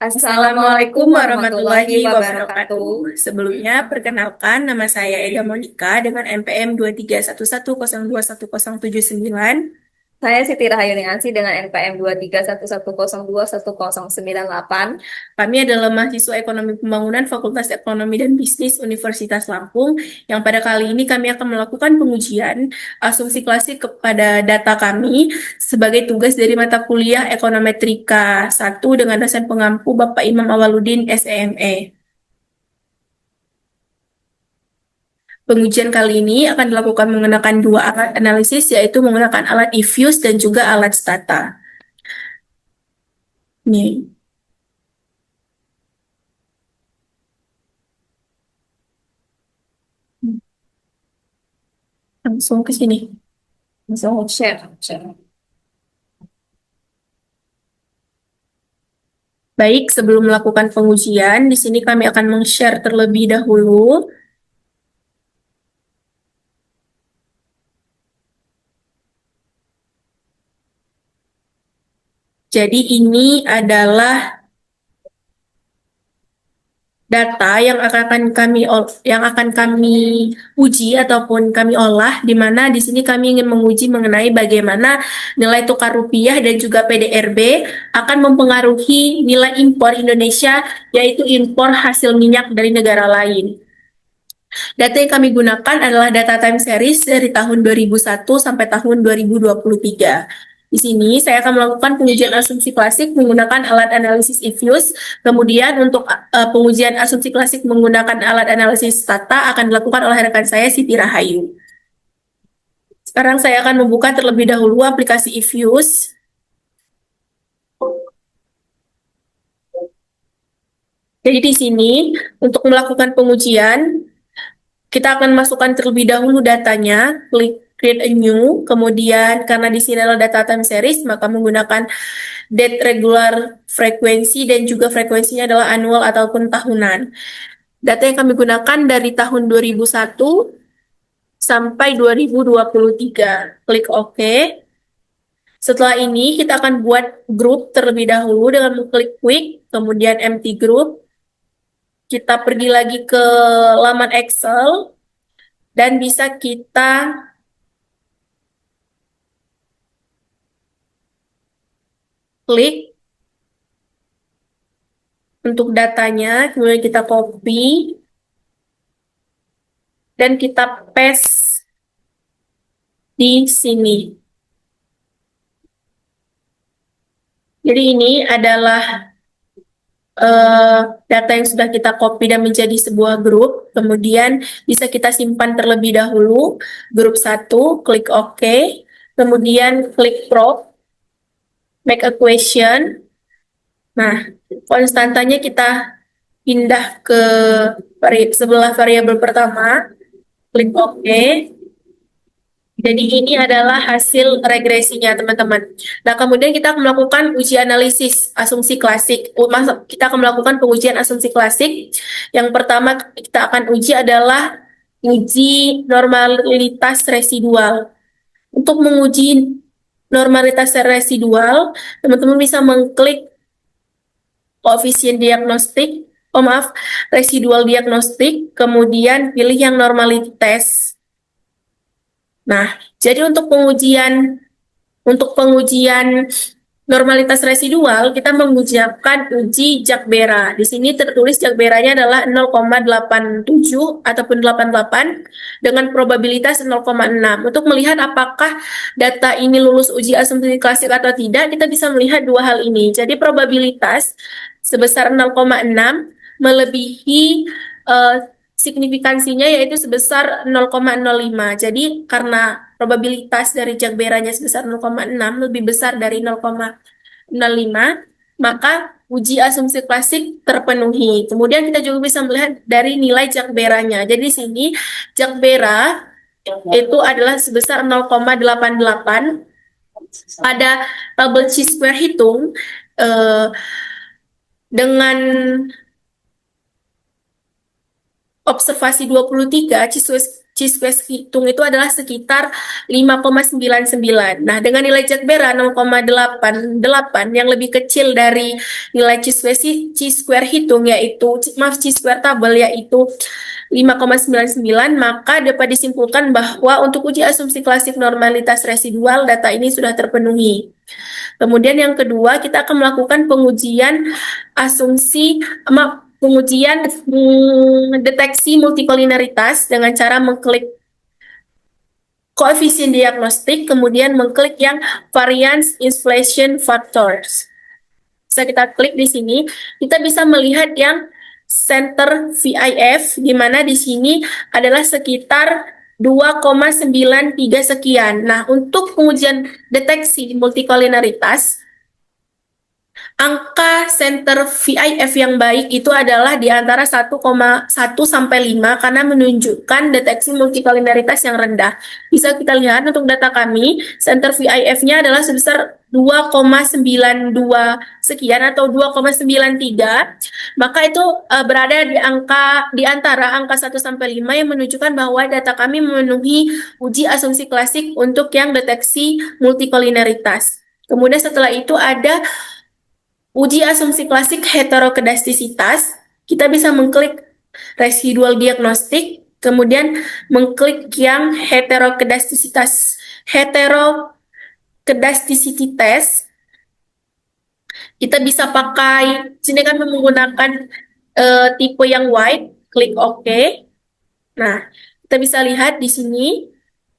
Assalamualaikum warahmatullahi wabarakatuh. Sebelumnya, perkenalkan nama saya Ega Monika dengan NPM 23110210079. Saya Siti Rahayu Ningsih dengan NPM 23110210098. Kami adalah mahasiswa Ekonomi Pembangunan Fakultas Ekonomi dan Bisnis Universitas Lampung yang pada kali ini kami akan melakukan pengujian asumsi klasik kepada data kami sebagai tugas dari mata kuliah Ekonometrika 1 dengan dosen pengampu Bapak Imam Awaludin SEME. Pengujian kali ini akan dilakukan menggunakan dua alat analisis, yaitu menggunakan alat eFuse dan juga alat Stata. Nih, langsung ke sini. Langsung share. Baik, sebelum melakukan pengujian, di sini kami akan meng-share terlebih dahulu. Jadi ini adalah data yang akan kami uji ataupun kami olah, di mana di sini kami ingin menguji mengenai bagaimana nilai tukar rupiah dan juga PDRB akan mempengaruhi nilai impor Indonesia, yaitu impor hasil minyak dari negara lain. Data yang kami gunakan adalah data time series dari tahun 2001 sampai tahun 2023. Di sini saya akan melakukan pengujian asumsi klasik menggunakan alat analisis eFuse. Kemudian untuk pengujian asumsi klasik menggunakan alat analisis Stata akan dilakukan oleh rekan saya Siti Rahayu. Sekarang saya akan membuka terlebih dahulu aplikasi eFuse. Jadi di sini untuk melakukan pengujian kita akan masukkan terlebih dahulu datanya, klik create a new, kemudian karena di sini adalah data time series, maka menggunakan date regular frekuensi dan juga frekuensinya adalah annual ataupun tahunan. Data yang kami gunakan dari tahun 2001 sampai 2023. Klik OK. Setelah ini kita akan buat grup terlebih dahulu dengan mengklik quick, kemudian empty group. Kita pergi lagi ke laman Excel dan bisa kita klik untuk datanya, kemudian kita copy dan kita paste di sini. Jadi ini adalah data yang sudah kita copy dan menjadi sebuah grup, kemudian bisa kita simpan terlebih dahulu. Grup 1, klik OK, kemudian klik prop, make a question. Nah, konstantanya kita pindah ke sebelah variabel pertama, klik OK. Jadi ini adalah hasil regresinya, teman-teman. Nah, kemudian kita akan melakukan uji analisis asumsi klasik. Kita akan melakukan pengujian asumsi klasik. Yang pertama kita akan uji adalah uji normalitas residual. Untuk menguji normalitas residual, teman-teman bisa mengklik koefisien diagnostik, residual diagnostik, kemudian pilih yang normalitas. Nah, jadi untuk pengujian normalitas residual, kita mengujikan uji Jakbera. Di sini tertulis Jakberanya adalah 0,87 ataupun 88 dengan probabilitas 0,6. Untuk melihat apakah data ini lulus uji asumsi klasik atau tidak, kita bisa melihat dua hal ini. Jadi probabilitas sebesar 0,6 melebihi signifikansinya yaitu sebesar 0,05. Jadi karena probabilitas dari Jakberanya sebesar 0,6 lebih besar dari 0,05, maka uji asumsi klasik terpenuhi. Kemudian kita juga bisa melihat dari nilai Jakberanya. Jadi di sini Jakbera itu adalah sebesar 0,88. Pada tabel chi-square hitung dengan observasi 23, Chi-square hitung itu adalah sekitar 5,99. Nah, dengan nilai Jagbera 0,88 yang lebih kecil dari nilai Chi-square hitung yaitu Chi-square tabel yaitu 5,99, maka dapat disimpulkan bahwa untuk uji asumsi klasik normalitas residual data ini sudah terpenuhi. Kemudian yang kedua, kita akan melakukan pengujian deteksi multikolineritas dengan cara mengklik koefisien diagnostik, kemudian mengklik yang variance inflation factors. Bisa kita klik di sini, kita bisa melihat yang center VIF, di mana di sini adalah sekitar 2,93 sekian. Nah, untuk pengujian deteksi multikolineritas, angka center VIF yang baik itu adalah di antara 1,1 sampai 5 karena menunjukkan deteksi multikolineritas yang rendah. Bisa kita lihat untuk data kami, center VIF-nya adalah sebesar 2,92 sekian atau 2,93. Maka itu berada di antara angka 1 sampai 5 yang menunjukkan bahwa data kami memenuhi uji asumsi klasik untuk yang deteksi multikolineritas. Kemudian setelah itu ada uji asumsi klasik heterokedastisitas, kita bisa mengklik residual diagnostik, kemudian mengklik yang heterokedasticity test. Kita bisa pakai, sini kan menggunakan tipe yang wide, klik OK. Nah, kita bisa lihat di sini,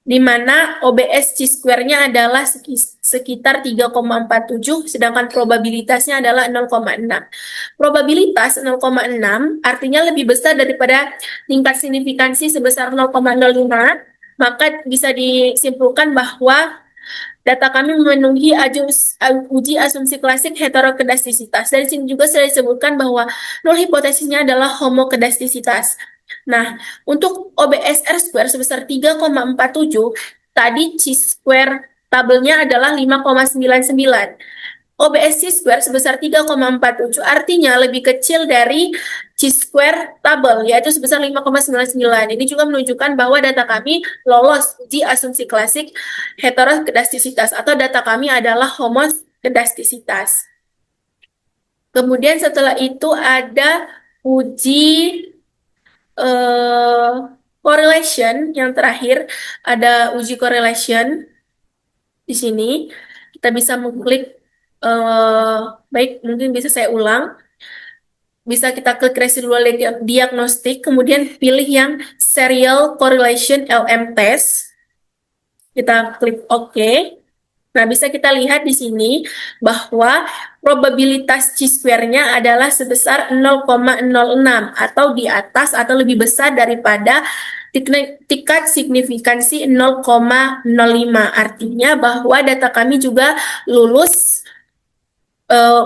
di mana OBS Chi-square-nya adalah sekitar 3,47, sedangkan probabilitasnya adalah 0,6. Probabilitas 0,6 artinya lebih besar daripada tingkat signifikansi sebesar 0,05, maka bisa disimpulkan bahwa data kami memenuhi uji asumsi klasik heterokedastisitas. Dari sini juga sudah disebutkan bahwa nol hipotesisnya adalah homokedastisitas. Nah, untuk OBSR square sebesar 3,47, tadi Chi-square tabelnya adalah 5,99. OBSC square sebesar 3,47 artinya lebih kecil dari Chi-square tabel, yaitu sebesar 5,99. Ini juga menunjukkan bahwa data kami lolos uji asumsi klasik heterokedastisitas atau data kami adalah homokedastisitas. Kemudian setelah itu ada uji correlation, yang terakhir ada uji correlation. Di sini kita bisa mengklik, baik mungkin bisa saya ulang, bisa kita klik residual diagnostik, kemudian pilih yang serial correlation LM test, kita klik OK. Nah, bisa kita lihat di sini bahwa probabilitas Chi-square-nya adalah sebesar 0,06 atau di atas atau lebih besar daripada tingkat signifikansi 0,05. Artinya bahwa data kami juga lulus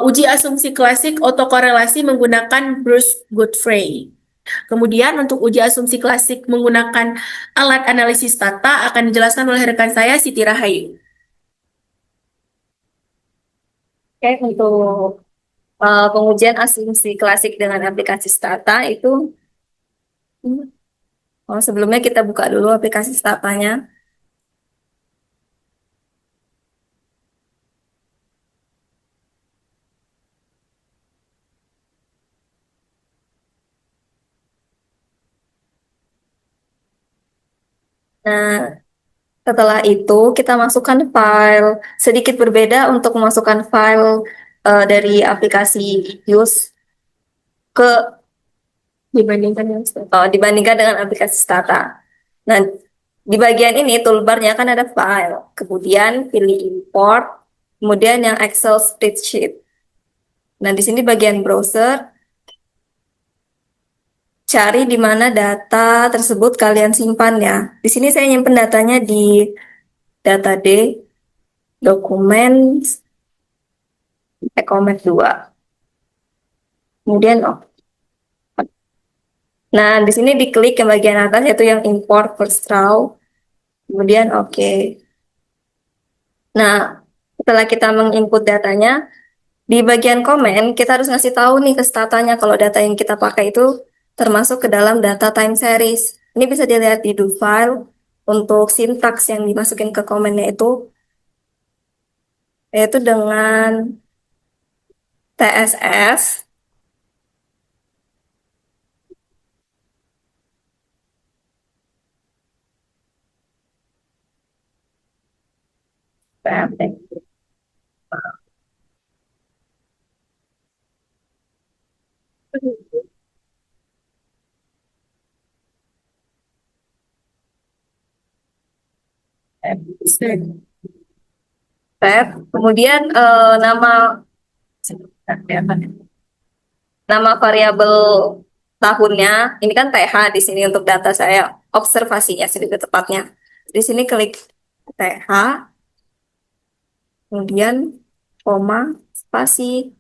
uji asumsi klasik otokorelasi menggunakan Bruce Godfrey. Kemudian untuk uji asumsi klasik menggunakan alat analisis data akan dijelaskan oleh rekan saya Siti Rahayu. Oke, untuk pengujian asumsi klasik dengan aplikasi Stata itu, sebelumnya kita buka dulu aplikasi Statanya. Nah, setelah itu kita masukkan file, sedikit berbeda untuk memasukkan file dari aplikasi Use ke dibandingkan dengan aplikasi Stata. Nah, di bagian ini toolbarnya kan ada file, kemudian pilih import, kemudian yang Excel spreadsheet. Nah, di sini bagian browser, cari di mana data tersebut kalian simpan ya. Di sini saya nyimpen datanya di data D, dokumen, comment 2. Kemudian nah, di sini diklik ke bagian atas yaitu yang import first row. Kemudian oke. Nah, setelah kita menginput datanya, di bagian komen kita harus ngasih tahu nih ke statanya kalau data yang kita pakai itu termasuk ke dalam data time series. Ini bisa dilihat di do file. Untuk sintaks yang dimasukin ke komennya itu yaitu dengan TSS tab, kemudian nama variabel tahunnya ini kan TH di sini untuk data saya observasinya sih lebih tepatnya. Di sini klik TH, kemudian koma, spasi,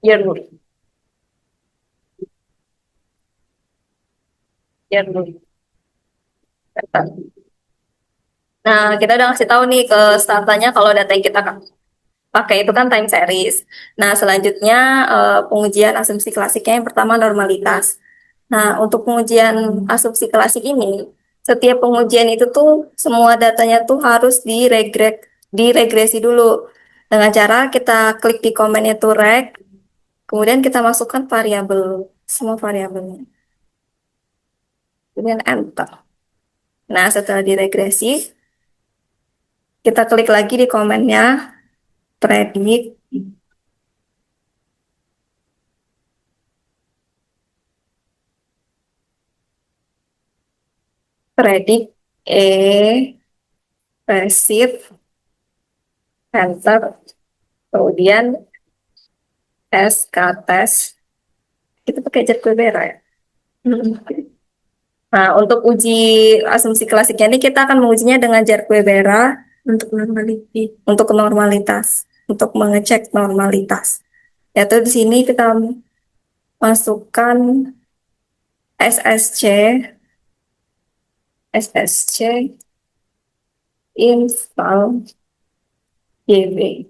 year, year. Nah, kita udah ngasih tahu nih ke startanya kalau data yang kita pakai itu kan time series. Nah, selanjutnya pengujian asumsi klasiknya yang pertama normalitas. Nah, untuk pengujian asumsi klasik ini, setiap pengujian itu tuh semua datanya tuh harus diregresi dulu. Dengan cara kita klik di komennya tuh reg, kemudian kita masukkan variabel, semua variabelnya. Kemudian enter. Nah, setelah diregresi, kita klik lagi di komennya, predict, predict, receive, enter, kemudian SK test, itu pakai jet Quebera ya. Nah, untuk uji asumsi klasiknya ini kita akan mengujinya dengan jar Quebera untuk normalitas, untuk mengecek normalitas. Yaitu di sini kita masukkan SSC, SSC install JB.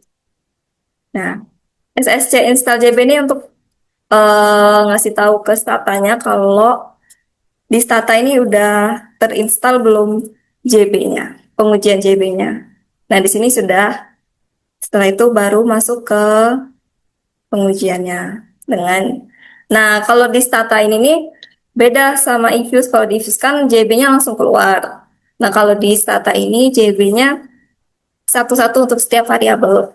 Nah, SSC install JB ini untuk ngasih tahu ke statanya kalau di Stata ini udah terinstall belum JB-nya, pengujian JB-nya. Nah, di sini sudah. Setelah itu baru masuk ke pengujiannya dengan. Nah, kalau di Stata ini nih beda sama Infuse. Kalau di Infuse kan JB-nya langsung keluar. Nah, kalau di Stata ini JB-nya satu-satu untuk setiap variabel.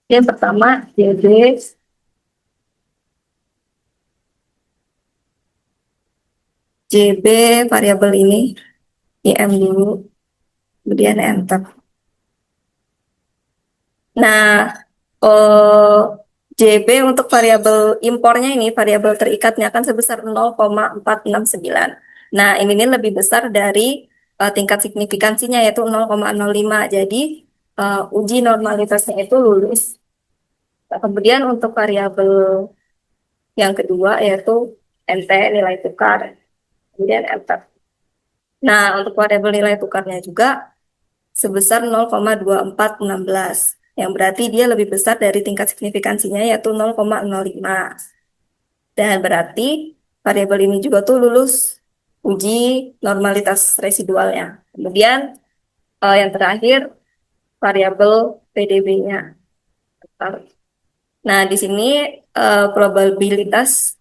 Yang pertama JB variabel ini IM dulu, kemudian enter. Nah, JB untuk variabel impornya ini, variabel terikatnya akan sebesar 0,469. Nah, ini nih lebih besar dari tingkat signifikansinya yaitu 0,05. Jadi, uji normalitasnya itu lulus. Nah, kemudian untuk variabel yang kedua yaitu NT, nilai tukar. Kemudian enter. Nah, untuk variabel nilai tukarnya juga sebesar 0,2416, yang berarti dia lebih besar dari tingkat signifikansinya yaitu 0,05. Dan berarti variabel ini juga tuh lulus uji normalitas residualnya. Kemudian yang terakhir variabel PDB-nya. Nah, di sini probabilitas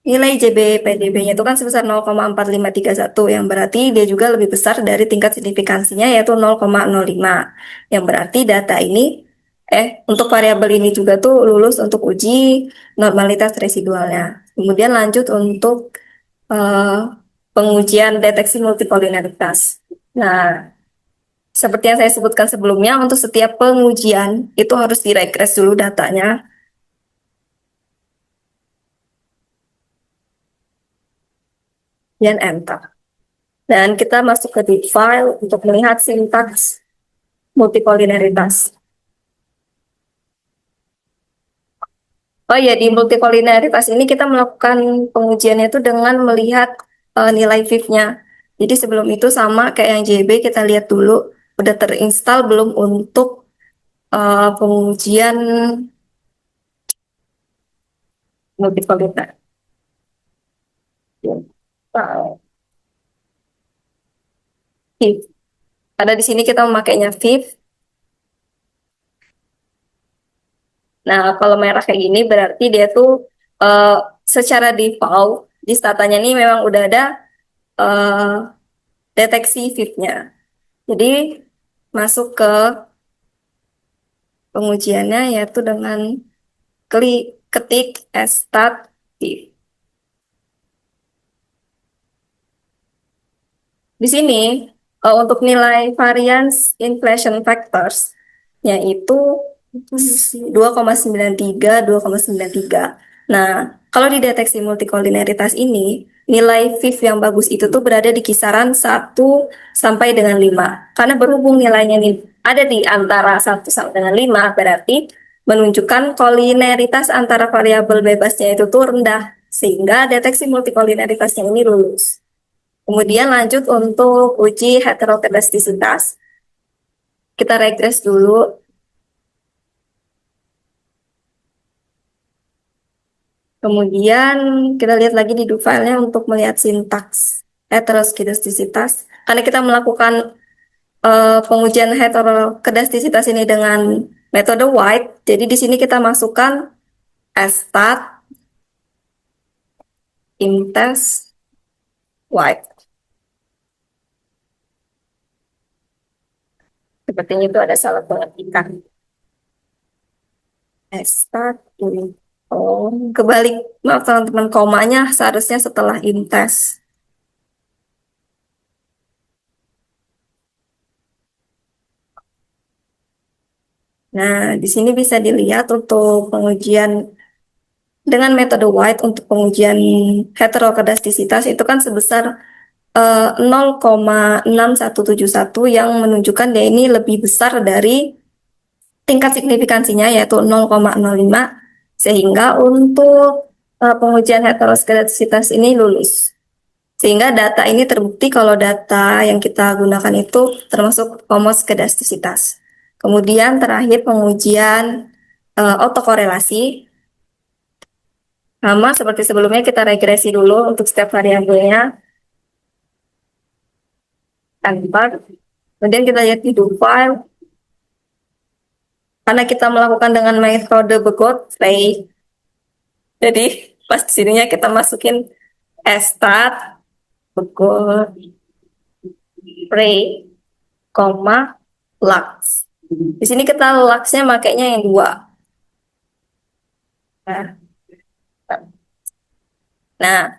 nilai JB PDB-nya itu kan sebesar 0,4531, yang berarti dia juga lebih besar dari tingkat signifikansinya yaitu 0,05. Yang berarti data ini untuk variabel ini juga tuh lulus untuk uji normalitas residualnya. Kemudian lanjut untuk pengujian deteksi multikolinialitas. Nah, seperti yang saya sebutkan sebelumnya, untuk setiap pengujian itu harus diregres dulu datanya. Dan enter. Dan kita masuk ke di file untuk melihat sintaks multikolinialitas. Oh ya, di multikolinialitas ini kita melakukan pengujiannya itu dengan melihat nilai VIF-nya. Jadi sebelum itu sama kayak yang JB, kita lihat dulu udah terinstall belum untuk pengujian multikoliner. Viv. Pada di sini kita memakainya Viv. Nah, kalau merah kayak gini berarti dia tuh eh, secara default di statanya ini memang udah ada eh, deteksi Viv-nya. Jadi masuk ke pengujiannya yaitu dengan ketik stat Viv. Di sini untuk nilai variance inflation factors yaitu 2,93, 2,93. Nah, kalau di deteksi multikolineritas ini, nilai VIF yang bagus itu tuh berada di kisaran 1 sampai dengan 5. Karena berhubung nilainya ini ada di antara 1 sampai dengan 5, berarti menunjukkan kolineritas antara variabel bebasnya itu tuh rendah. Sehingga deteksi multikolineritasnya ini lulus. Kemudian lanjut untuk uji heterokedastisitas. Kita regres dulu. Kemudian kita lihat lagi di do file-nya untuk melihat sintaks heterokedastisitas. Karena kita melakukan pengujian heterokedastisitas ini dengan metode White, jadi di sini kita masukkan stat imtest White. Sepertinya itu ada salah pengetikan. Stat ini. Oh, kebalik. Maaf teman-teman, komanya seharusnya setelah imtest. Nah, di sini bisa dilihat untuk pengujian dengan metode White untuk pengujian heterokedastisitas itu kan sebesar 0,6171 yang menunjukkan dia ini lebih besar dari tingkat signifikansinya yaitu 0,05 sehingga untuk pengujian heterokedastisitas ini lulus. Sehingga data ini terbukti kalau data yang kita gunakan itu termasuk homoskedastisitas. Kemudian terakhir pengujian autokorelasi. Sama seperti sebelumnya kita regresi dulu untuk setiap variabelnya. Tanpa. Kemudian kita lihat di do file. Karena kita melakukan dengan metode Godfrey. Jadi pas di sininya kita masukin stat Godfrey, lux. Di sini kita luxnya makainya yang 2. Nah,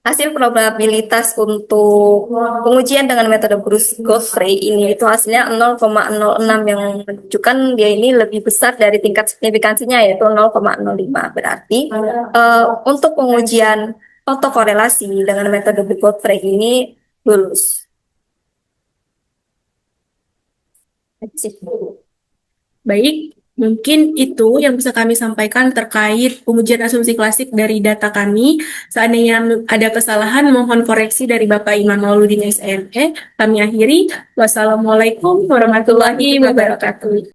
hasil probabilitas untuk pengujian dengan metode Godfrey ini itu hasilnya 0,06 yang menunjukkan dia ini lebih besar dari tingkat signifikansinya yaitu 0,05. Berarti untuk pengujian autokorelasi dengan metode Godfrey ini lulus. Baik, mungkin itu yang bisa kami sampaikan terkait pengujian asumsi klasik dari data kami. Seandainya ada kesalahan, mohon koreksi dari Bapak Imam Mauludin SME. Kami akhiri. Wassalamualaikum warahmatullahi wabarakatuh.